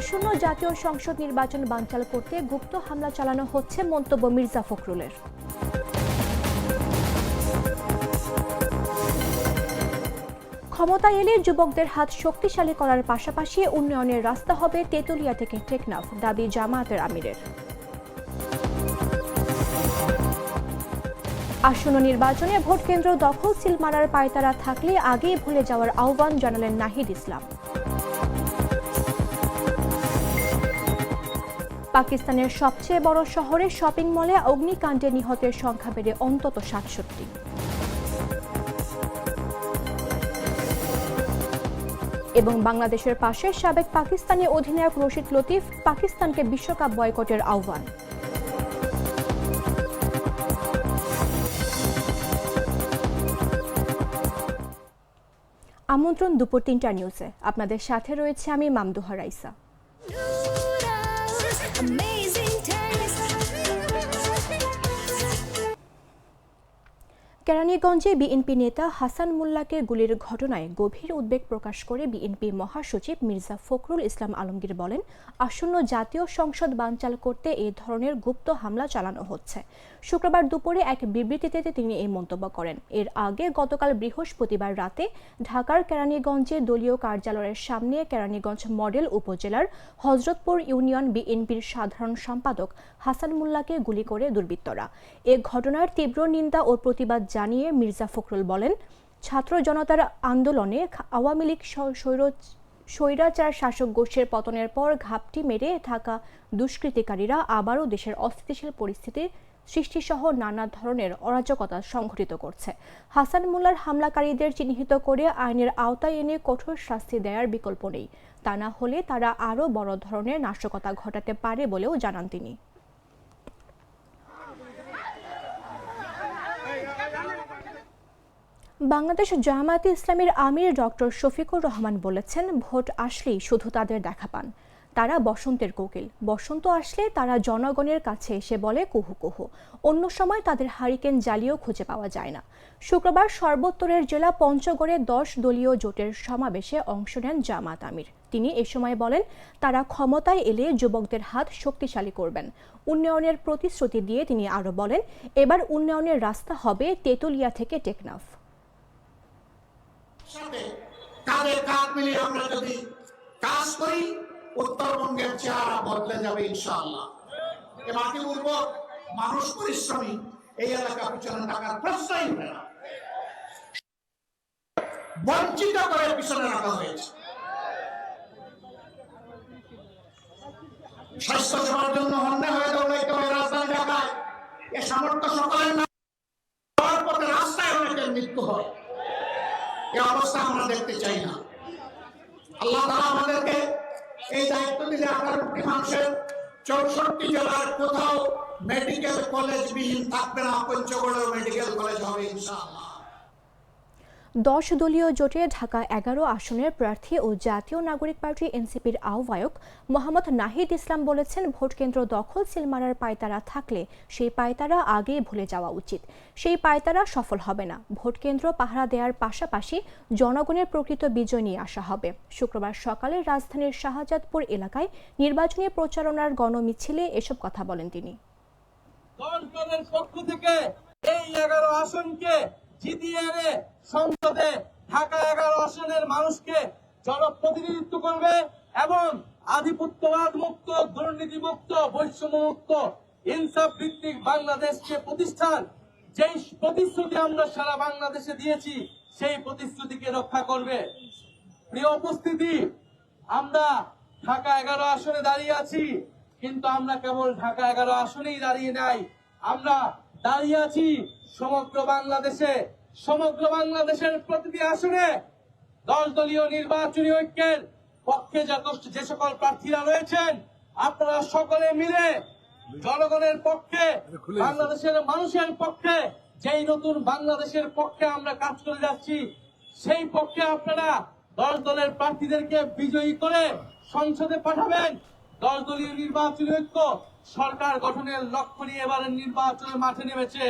আসন্ন জাতীয় সংসদ নির্বাচন বানচাল করতে গুপ্ত হামলা চালানো হচ্ছে মন্তব্য মির্জা ফখরুলের। ক্ষমতায় এলে যুবকদের হাত শক্তিশালী করার পাশাপাশি উন্নয়নের রাস্তা হবে তেঁতুলিয়া থেকে টেকনাফ, দাবি জামায়াতের আমিরের। আসন্ন নির্বাচনে ভোট কেন্দ্র দখল সিল মারার পায়তারা থাকলে আগেই ভুলে যাওয়ার আহ্বান জানালেন নাহিদ ইসলাম। পাকিস্তানের সবচেয়ে বড় শহরে শপিং মলে অগ্নিকাণ্ডে নিহতের সংখ্যা বেড়ে অন্তত ৬৭। এবং বাংলাদেশের পাশে সাবেক পাকিস্তানি অধিনায়ক রশিদ লতিফ, পাকিস্তানকে বিশ্বকাপ বয়কটের আহ্বান। আমন্ত্রণ দুপুর ৩টা নিউজে, আপনাদের সাথে রয়েছে আমি মামদুহা রাইসা। কেরানীগঞ্জে বিএনপি নেতা হাসান মোল্লাকে গুলির ঘটনায় গভীর উদ্বেগ প্রকাশ করে বিএনপি মহাসচিব মির্জা ফখরুল ইসলাম আলমগীর বলেন, আসন্ন জাতীয় সংসদ বানচাল করতে এ ধরনের গুপ্ত হামলা চালানো হচ্ছে। শুক্রবার দুপুরে এক বিবৃতিতে তিনি এই মন্তব্য করেন। এর আগে গতকাল বৃহস্পতিবার রাতে ঢাকার কেরানীগঞ্জে দলীয় কার্যালয়ের সামনে কেরানীগঞ্জ মডেল উপজেলার হযরতপুর ইউনিয়ন বিএনপির সাধারণ সম্পাদক হাসান মোল্লাকে গুলি করে দুর্বৃত্তরা। এ ঘটনার তীব্র নিন্দা ও প্রতিবাদ জানিয়ে মির্জা ফখরুল বলেন, ছাত্র জনতার আন্দোলনে আওয়ামী লীগ স্বৈরাচার শাসক গোষ্ঠীর পতনের পর ঘাপটি মেরে থাকা দুষ্কৃতিকারীরা আবারও দেশের অস্থিতিশীল পরিস্থিতি সৃষ্টিসহ নানা ধরনের অরাজকতা সংঘটিত করছে। হাসান মোল্লার হামলাকারীদের চিহ্নিত করে আইনের আওতায় এনে কঠোর শাস্তি দেওয়ার বিকল্প নেই। তা না হলে তারা আরও বড় ধরনের নাশকতা ঘটাতে পারে বলেও জানান তিনি। বাংলাদেশ জামায়াতে ইসলামীর আমির ডক্টর শফিকুর রহমান বলেছেন, ভোট আসলেই শুধু তাদের দেখা পান। তারা বসন্তের কোকিল। বসন্ত আসলে তারা জনগণের কাছে এসে বলে কুহু কুহু। অন্য সময় তাদের হারিকেন জ্বালিয়েও খুঁজে পাওয়া যায় না। শুক্রবার সর্বোত্তরের জেলা পঞ্চগড়ে 10 দলীয় জোটের সমাবেশে অংশ নেন জামায়াত আমির। তিনি এ সময় বলেন, তারা ক্ষমতায় এলে যুবকদের হাত শক্তিশালী করবেন। উন্নয়নের প্রতিশ্রুতি দিয়ে তিনি আরও বলেন, এবার উন্নয়নের রাস্তা হবে তেঁতুলিয়া থেকে টেকনাফ। কাঁধে কাঁধ মিলিয়ে আমরা যদি কাজ করি, উত্তরবঙ্গের চেহারা বদলে যাবে ইনশাআল্লাহ। এ মাটি উর্বর, মানুষ পরিশ্রমী, এই এলাকা পিছনে টাকার প্রশ্নই হয় না। বঞ্চিত করে পিছনে রাখা হয়েছে। স্বাস্থ্য সেবার জন্য অন্যায় হয়ে দৌড়াইতে হয় রাজধানী ঢাকায়। এ সামর্থ্য সকলের না, পথে রাস্তায় অনেকের মৃত্যু হয়। এই অবস্থা আমরা দেখতে চাই না। আল্লাহ তাআলা আমাদেরকে এই দায়িত্ব দিলে 18টি মানুষের 64 জেলার কোথাও মেডিকেল কলেজ বিহীন থাকবে না। পঞ্চগড়েও মেডিকেল কলেজ হবে ইনশাআল্লাহ। 10 দলীয় জোটে ঢাকা 11 আসনের প্রার্থী ও জাতীয় নাগরিক পার্টি এনসিপির আহ্বায়ক মোহাম্মদ নাহিদ ইসলাম বলেছেন, ভোটকেন্দ্র দখল সিল মারার পায়তারা থাকলে সেই পায়তারা আগেই ভুলে যাওয়া উচিত। সেই পায়তারা সফল হবে না। ভোটকেন্দ্র পাহারা দেওয়ার পাশাপাশি জনগণের প্রকৃত বিজয় নিয়ে আসা হবে। শুক্রবার সকালে রাজধানীর শাহজাদপুর এলাকায় নির্বাচনী প্রচারণার গণমিছিলে এসব কথা বলেন তিনি। দলের পক্ষ থেকে এই 11 আসনকে জিতিয়ে এনে সংসদে ঢাকা 11 আসনের মানুষকে জনপ্রতিনিধিত্ব করবে এবং আধিপত্যবাদ মুক্ত, দুর্নীতি মুক্ত, বৈষম্য মুক্ত, ইনসাফ ভিত্তিক বাংলাদেশকে প্রতিষ্ঠান, যেই প্রতিশ্রুতি আমরা সারা বাংলাদেশে দিয়েছি সেই প্রতিশ্রুতিকে রক্ষা করবে। প্রিয় উপস্থিতি, আমরা ঢাকা 11 আসনে দাঁড়িয়ে আছি, কিন্তু আমরা কেবল ঢাকা 11 আসনেই দাঁড়িয়ে নাই, আমরা দাঁড়িয়ে আছি সমগ্র বাংলাদেশের প্রতিটি আসনে 10 দলীয় নির্বাচনী ঐক্যের পক্ষে যে সকল প্রার্থীরা রয়েছেন, আপনারা সকলে মিলে জনগণের পক্ষে, বাংলাদেশের মানুষের পক্ষে, যেই নতুন বাংলাদেশের পক্ষে আমরা কাজ করে যাচ্ছি, সেই পক্ষে আপনারা 10 দলের প্রার্থীদেরকে বিজয়ী করে সংসদে পাঠাবেন। 10 দলীয় নির্বাচনী ঐক্য সরকার গঠনের লক্ষ্য নিয়ে এবারের নির্বাচনের মাঠে নেমেছে।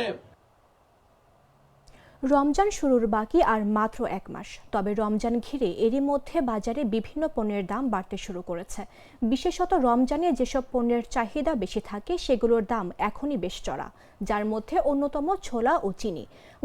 রমজান শুরুর বাকি আর মাত্র 1 মাস, তবে রমজান ঘিরে এরই মধ্যে বাজারে বিভিন্ন পণ্যের দাম বাড়তে শুরু করেছে। বিশেষত রমজানে যেসব পণ্যের চাহিদা বেশি থাকে সেগুলোর দাম এখনই বেশ চড়া, যার মধ্যে অন্যতম ছোলা ও চিনি।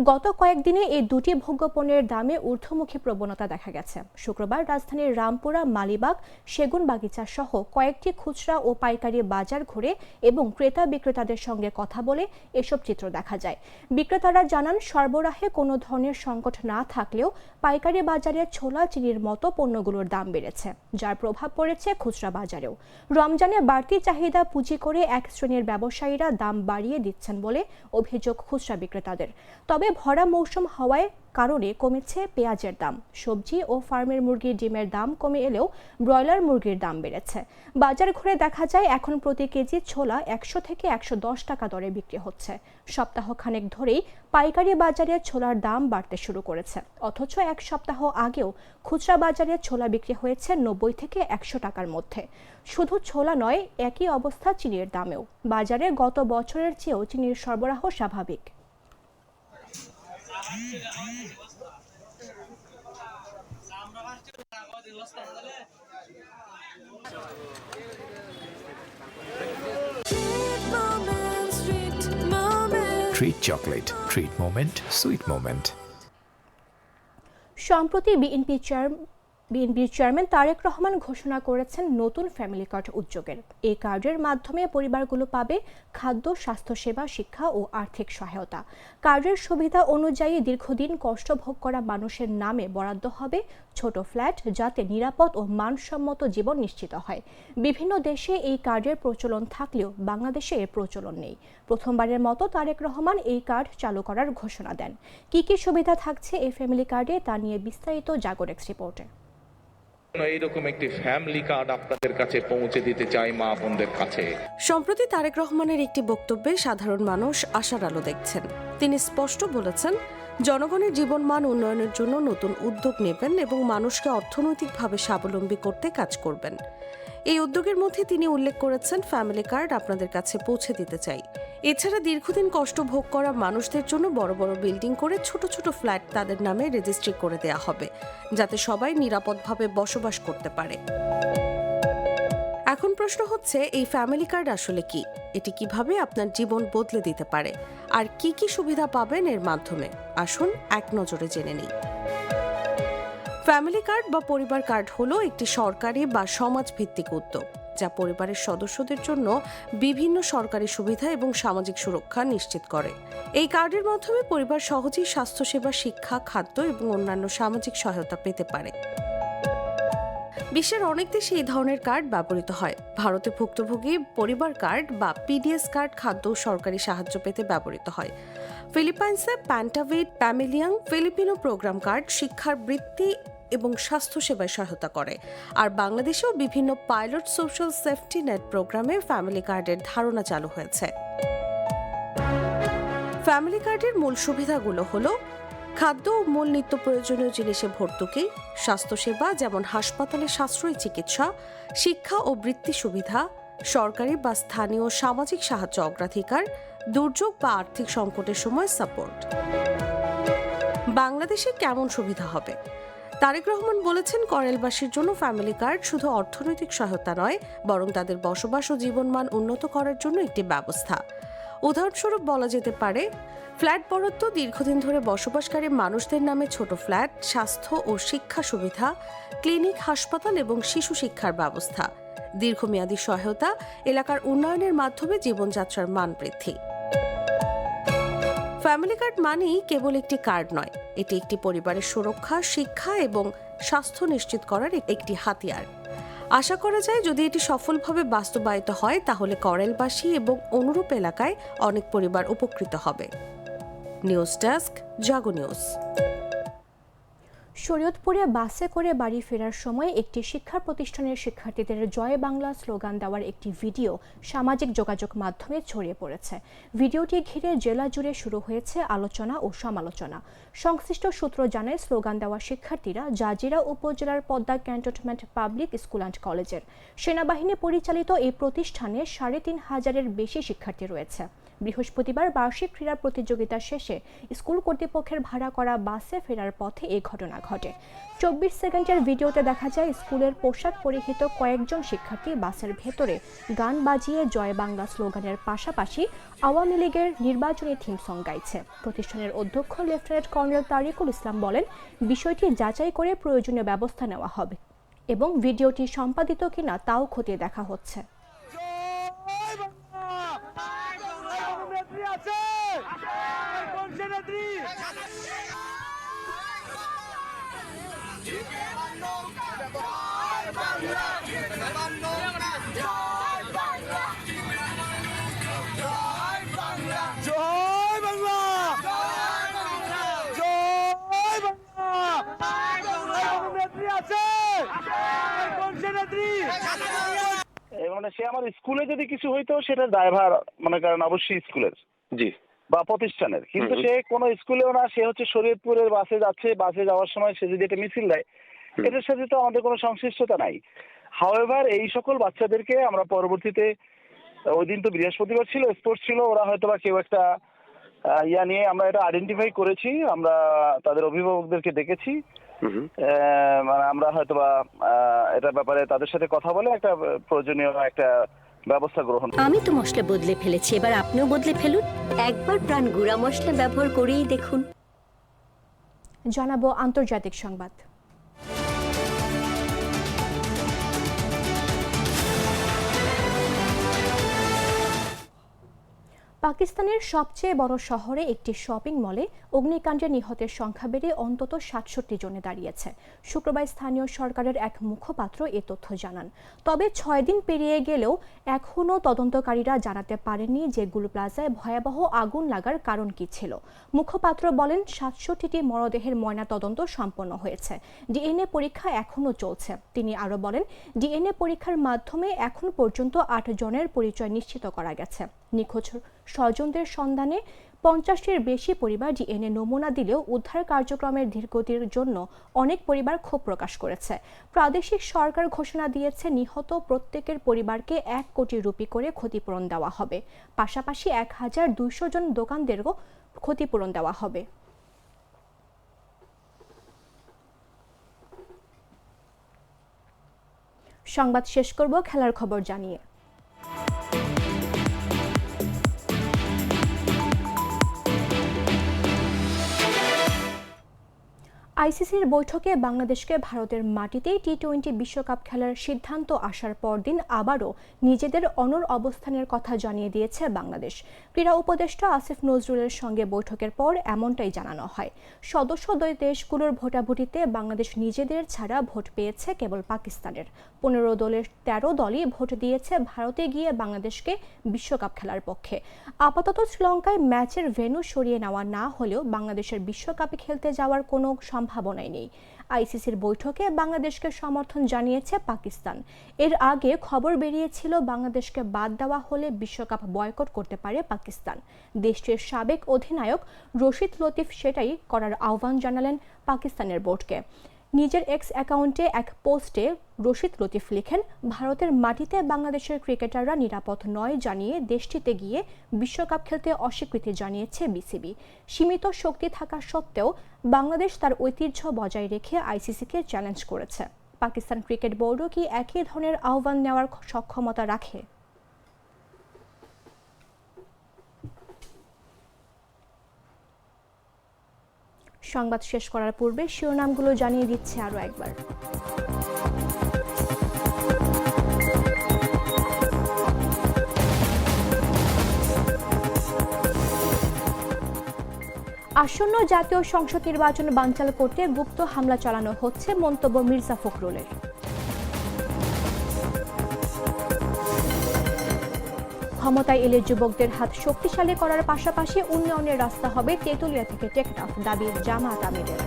গত কয়েকদিনে এই দুটি ভোগ্য পণ্যের দামে ঊর্ধ্বমুখী প্রবণতা দেখা গেছে। শুক্রবার রাজধানীর রামপুরা, মালিবাগ, সেগুনবাগিচা সহ কয়েকটি খুচরা ও পাইকারি বাজার ঘুরে এবং ক্রেতা বিক্রেতাদের সঙ্গে কথা বলে এসব চিত্র দেখা যায়। বিক্রেতারা জানান, সরবরাহে কোনো ধরনের সংকট না থাকলেও পাইকারি বাজারে ছোলা, চিনির মতো পণ্যগুলোর দাম বেড়েছে, যার প্রভাব পড়েছে খুচরা বাজারেও। রমজানে বাড়তি চাহিদা পুঁজি করে এক শ্রেণীর ব্যবসায়ীরা দাম বাড়িয়ে দিচ্ছেন বলে অভিযোগ খুচরা বিক্রেতাদের। তবে ভরা মৌসুম হওয়ায় কারণে কমেছে পেঁয়াজের দাম। সবজি ও ফার্মের মুরগির ডিমের দাম কমে এলেও ব্রয়লার মুরগির দাম বেড়েছে। বাজার ঘুরে দেখা যায় এখন প্রতি কেজি ছোলা 100 থেকে 110 টাকা দরে বিক্রি হচ্ছে। সপ্তাহখানেক ধরেই পাইকারি বাজারে ছোলার দাম বাড়তে শুরু করেছে, অথচ এক সপ্তাহ আগেও খুচরা বাজারে ছোলা বিক্রি হয়েছে 90 থেকে 100 টাকার মধ্যে। শুধু ছোলা নয়, একই অবস্থা চিনির দামেও। বাজারে গত বছরের চেয়েও চিনির সরবরাহ স্বাভাবিক। Treat chocolate. Treat moment. Sweet moment. সম্প্রতি বিএনপির চেয়ারম্যান তারেক রহমান ঘোষণা করেছেন নতুন ফ্যামিলি কার্ড উদ্যোগের। এই কার্ডের মাধ্যমে পরিবারগুলো পাবে খাদ্য, স্বাস্থ্যসেবা, শিক্ষা ও আর্থিক সহায়তা। কার্ডের সুবিধা অনুযায়ী দীর্ঘদিন কষ্ট ভোগ করা মানুষের নামে বরাদ্দ হবে ছোট ফ্ল্যাট, যাতে নিরাপদ ও মানসম্মত জীবন নিশ্চিত হয়। বিভিন্ন দেশে এই কার্ডের প্রচলন থাকলেও বাংলাদেশে এর প্রচলন নেই। প্রথমবারের মতো তারেক রহমান এই কার্ড চালু করার ঘোষণা দেন। কি কি সুবিধা থাকছে এই ফ্যামিলি কার্ডে, তা নিয়ে বিস্তারিত জাগরেক্স রিপোর্টে। এইরকম একটি ফ্যামিলি কার্ড আপনাদের কাছে পৌঁছে দিতে চাই মা বোনদের কাছে। সম্প্রতি তারেক রহমানের একটি বক্তব্যে সাধারণ মানুষ আশার আলো দেখছেন। তিনি স্পষ্ট বলেছেন, জনগণের জীবনমান উন্নয়নের জন্য নতুন উদ্যোগ নেবেন এবং মানুষকে অর্থনৈতিকভাবে স্বাবলম্বী করতে কাজ করবেন। এই উদ্যোগের মধ্যে তিনি উল্লেখ করেছেন, ফ্যামিলি কার্ড আপনাদের কাছে পৌঁছে দিতে চাই। এছাড়া দীর্ঘদিন কষ্ট ভোগ করা মানুষদের জন্য বড় বড় বিল্ডিং করে ছোট ছোট ফ্ল্যাট তাদের নামে রেজিস্ট্রি করে দেয়া হবে, যাতে সবাই নিরাপদভাবে বসবাস করতে পারে। এখন প্রশ্ন হচ্ছে, এই ফ্যামিলি কার্ড আসলে কি? এটি কিভাবে আপনার জীবন বদলে দিতে পারে আর কি কি সুবিধা পাবেন এর মাধ্যমে? আসুন এক নজরে জেনে নিই। ফ্যামিলি কার্ড বা পরিবার কার্ড হলো একটি সরকারি বা সমাজভিত্তিক উদ্যোগ, যা পরিবারের সদস্যদের জন্য বিভিন্ন সরকারি সুবিধা এবং সামাজিক সুরক্ষা নিশ্চিত করে। এই কার্ডের মাধ্যমে পরিবার সহজেই স্বাস্থ্যসেবা, শিক্ষা, খাদ্য এবং অন্যান্য সামাজিক সহায়তা পেতে পারে। বিশ্বের অনেক দেশে এই ধরনের কার্ড ব্যবহৃত হয়। ভারতে ভুক্তভোগী পরিবার কার্ড বা পিডিএস কার্ড খাদ্য ও সরকারি সাহায্য পেতে ব্যবহৃত হয়। ফিলিপাইন্সে প্যান্টাভিট প্যামিলিয়াং ফিলিপিনো প্রোগ্রাম কার্ড শিক্ষার বৃত্তি এবং স্বাস্থ্যসেবায় সহায়তা করে। আর বাংলাদেশেও বিভিন্ন পাইলট সোশ্যাল সেফটি নেট প্রোগ্রামে ফ্যামিলি কার্ডের ধারণা চালু হয়েছে। ফ্যামিলি কার্ডের মূল সুবিধাগুলো হলো খাদ্য ও মূল নিত্য প্রয়োজনীয় জিনিসে ভর্তুকি, স্বাস্থ্যসেবা যেমন হাসপাতালে সাশ্রয়ী চিকিৎসা, শিক্ষা ও বৃত্তি সুবিধা, সরকারি বা স্থানীয় সামাজিক সাহায্য অগ্রাধিকার, দুর্যোগ বা আর্থিক সংকটের সময় সাপোর্ট। বাংলাদেশে কেমন সুবিধা হবে? তারেক রহমান বলেছেন, করেলবাসীর জন্য ফ্যামিলি কার্ড শুধু অর্থনৈতিক সহায়তা নয়, বরং তাদের বসবাস ও জীবনমান উন্নত করার জন্য একটি ব্যবস্থা। উদাহরণস্বরূপ বলা যেতে পারে, ফ্ল্যাট বরাদ্দ, দীর্ঘদিন ধরে বসবাসকারী মানুষদের নামে ছোট ফ্ল্যাট, স্বাস্থ্য ও শিক্ষা সুবিধা, ক্লিনিক, হাসপাতাল এবং শিশু শিক্ষার ব্যবস্থা, দীর্ঘমেয়াদী সহায়তা, এলাকার উন্নয়নের মাধ্যমে জীবনযাত্রার মান বৃদ্ধি। ফ্যামিলি কার্ড মানেই কেবল একটি কার্ড নয়, এটি একটি পরিবারের সুরক্ষা, শিক্ষা এবং স্বাস্থ্য নিশ্চিত করার একটি হাতিয়ার। আশা করা যায়, যদি এটি সফলভাবে বাস্তবায়িত হয়, তাহলে করেলবাসী এবং অনুরূপ এলাকায় অনেক পরিবার উপকৃত হবে। নিউজ ডেস্ক, জাগো নিউজ। শরীয়তপুরে বাসে করে বাড়ি ফেরার সময় একটি শিক্ষা প্রতিষ্ঠানের শিক্ষার্থীদের জয় বাংলা স্লোগান দেওয়ার একটি ভিডিও সামাজিক যোগাযোগ মাধ্যমে ছড়িয়ে পড়েছে। ভিডিওটি ঘিরে জেলা জুড়ে শুরু হয়েছে আলোচনা ও সমালোচনা। সংশ্লিষ্ট সূত্র জানায়, স্লোগান দেওয়া শিক্ষার্থীরা জাজিরা উপজেলার Padma cantonment public school and কলেজের। সেনাবাহিনী পরিচালিত এই প্রতিষ্ঠানে ৩৫০০-এর বেশি শিক্ষার্থী রয়েছে। বৃহস্পতিবার বার্ষিক ক্রীড়া প্রতিযোগিতা শেষে স্কুল কর্তৃপক্ষের ভাড়া করা বাসে ফেরার পথে এই ঘটনা ঘটে। 24 সেকেন্ডের ভিডিওতে দেখা যায় স্কুলের পোশাক পরিহিত কয়েকজন শিক্ষার্থী বাসের ভেতরে গান বাজিয়ে জয় বাংলা স্লোগানের পাশাপাশি আওয়ামী লীগের নির্বাচনী থিম সং গাইছে। প্রতিষ্ঠানের অধ্যক্ষ লেফটেন্যান্ট কর্নেল তারিকুল ইসলাম বলেন, বিষয়টি যাচাই করে প্রয়োজনীয় ব্যবস্থা নেওয়া হবে এবং ভিডিওটি সম্পাদিত কিনা তাও খতিয়ে দেখা হচ্ছে। মানে সে আমার স্কুলে যদি কিছু হইতো সেটা ড্রাইভার মনে করেন অবশ্যই স্কুলের জি বা প্রতিষ্ঠানের, কিন্তু সে কোনো স্কুলেও না, সে হচ্ছে শরীয়তপুরের বাসে যাচ্ছে, বাসে যাওয়ার সময় সে যদি একটা মিছিল দেয় এটার সাথে তো আমাদের কোনো সংশ্লিষ্টতা নাই। হাওয়েভার এই সকল বাচ্চাদেরকে আমরা পরবর্তীতে, ওই দিন তো বৃহস্পতিবার ছিল, স্পোর্টস ছিল, ওরা হয়তো বা কেউ একটা ইয়া নিয়ে আমরা এটা আইডেন্টিফাই করেছি, আমরা তাদের অভিভাবকদেরকে ডেকেছি, মানে আমরা হয়তো বা এটার ব্যাপারে তাদের সাথে কথা বলে একটা প্রয়োজনীয় একটা ব্যবস্থা গ্রহণ। আমি তো মশলা বদলে ফেলেছি, এবার আপনিও বদলে ফেলুন। একবার প্রাণ গুঁড়া মশলা ব্যবহার করেই দেখুন। জানাবো আন্তর্জাতিক সংবাদ। পাকিস্তানের সবচেয়ে বড় শহরে একটি শপিং মলে অগ্নিকাণ্ডে নিহতের সংখ্যা বেড়ে অন্তত 67 জনে দাঁড়িয়েছে। শুক্রবার স্থানীয় সরকারের এক মুখপাত্র এ তথ্য জানান। তবে 6 দিন পেরিয়ে গেলেও এখনও তদন্তকারীরা জানাতে পারেননি যে গুল প্লাজায় ভয়াবহ আগুন লাগার কারণ কি ছিল। মুখপাত্র বলেন, 67টি মরদেহের ময়না তদন্ত সম্পন্ন হয়েছে, ডিএনএ পরীক্ষা এখনও চলছে। তিনি আরও বলেন, ডিএনএ পরীক্ষার মাধ্যমে এখন পর্যন্ত 8 জনের পরিচয় নিশ্চিত করা গেছে। নিখোঁজ স্বজনদের সন্ধানে 50টির বেশি পরিবার ডিএনএ নমুনা দিলেও উদ্ধার কার্যক্রমের ধীরগতির জন্য অনেক পরিবার ক্ষোভ প্রকাশ করেছে। প্রাদেশিক সরকার ঘোষণা দিয়েছে নিহত প্রত্যেকের পরিবারকে 1 কোটি রুপি করে ক্ষতিপূরণ দেওয়া হবে। পাশাপাশি 1200 জন দোকানদারও ক্ষতিপূরণ দেওয়া হবে। সংবাদ শেষ করব খেলার খবর জানিয়ে। আইসিসির বৈঠকে বাংলাদেশকে ভারতের মাটিতেই টি-20 বিশ্বকাপ খেলার সিদ্ধান্ত আসার পরদিন আবারও নিজেদের অনড় অবস্থানের কথা জানিয়ে দিয়েছে বাংলাদেশ। ক্রীড়া উপদেষ্টা আসিফ নজরুলের সঙ্গে বৈঠকের পর এমনটাই জানানো হয়। সদস্য দেশগুলোর ভোটাভুটিতে বাংলাদেশ নিজেদের ছাড়া ভোট পেয়েছে কেবল পাকিস্তানের। 15 দলের 13 দলই ভোট দিয়েছে ভারতে গিয়ে বাংলাদেশকে বিশ্বকাপ খেলার পক্ষে। আপাতত শ্রীলঙ্কায় ম্যাচের ভেন্যু সরিয়ে নেওয়া না হলেও বাংলাদেশের বিশ্বকাপে খেলতে যাওয়ার কোনো সম্ভাবনাই নেই। আইসিসির বৈঠকে বাংলাদেশকে সমর্থন জানিয়েছে পাকিস্তান। এর আগে খবর বেরিয়েছিল বাংলাদেশকে বাদ দেওয়া হলে বিশ্বকাপ বয়কট করতে পারে পাকিস্তান। দেশটির সাবেক অধিনায়ক রশিদ লতিফ সেটাই করার আহ্বান জানালেন পাকিস্তানের বোর্ডকে। নিজের এক্স অ্যাকাউন্টে এক পোস্টে রশিদ লতিফ লিখেন, ভারতের মাটিতে বাংলাদেশের ক্রিকেটাররা নিরাপদ নয় জানিয়ে দেশটিতে গিয়ে বিশ্বকাপ খেলতে অস্বীকৃতি জানিয়েছে বিসিবি। সীমিত শক্তি থাকা সত্ত্বেও বাংলাদেশ তার ঐতিহ্য বজায় রেখে আইসিসিকে চ্যালেঞ্জ করেছে। পাকিস্তান ক্রিকেট বোর্ডও কি একই ধরনের আহ্বান নেওয়ার সক্ষমতা রাখে? সংবাদ শেষ করার পূর্বে শিরোনামগুলো জানিয়ে দিচ্ছে আরও একবার। আসন্ন জাতীয় সংসদ নির্বাচন বানচাল করতে গুপ্ত হামলা চালানো হচ্ছে, মন্তব্য মির্জা ফখরুলের। ক্ষমতায় এলে যুবকদের হাত শক্তিশালী করার পাশাপাশি উন্নয়নের রাস্তা হবে তেঁতুলিয়া থেকে টেকনাফ, দাবি জামায়াত আমিরের।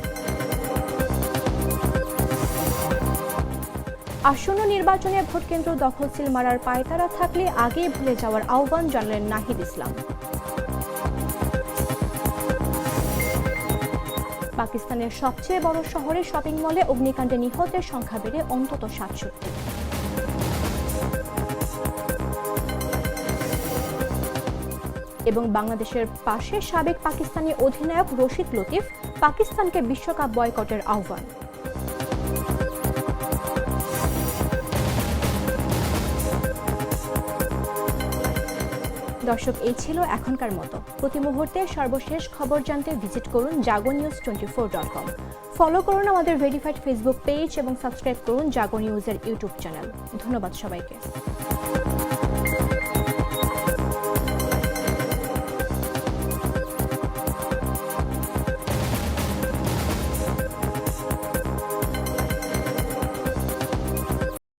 আসন্ন নির্বাচনে ভোটকেন্দ্র দখল সিল মারার পায়তারা থাকলে আগেই ভুলে যাওয়ার আহ্বান জানালেন নাহিদ ইসলাম। পাকিস্তানের সবচেয়ে বড় শহরে শপিং মলে অগ্নিকাণ্ডে নিহতের সংখ্যা বেড়ে অন্তত 67। এবং বাংলাদেশের পাশে সাবেক পাকিস্তানি অধিনায়ক রশিদ লতিফ পাকিস্তানকে বিশ্বকাপ বয়কটের আহ্বান। দর্শক, এই ছিল এখনকার মতো। প্রতি মুহূর্তে সর্বশেষ খবর জানতে ভিজিট করুন jagonews24.com। ফলো করুন আমাদের ভেরিফাইড ফেসবুক পেজ এবং সাবস্ক্রাইব করুন জাগো নিউজের ইউটিউব চ্যানেল। ধন্যবাদ সবাইকে।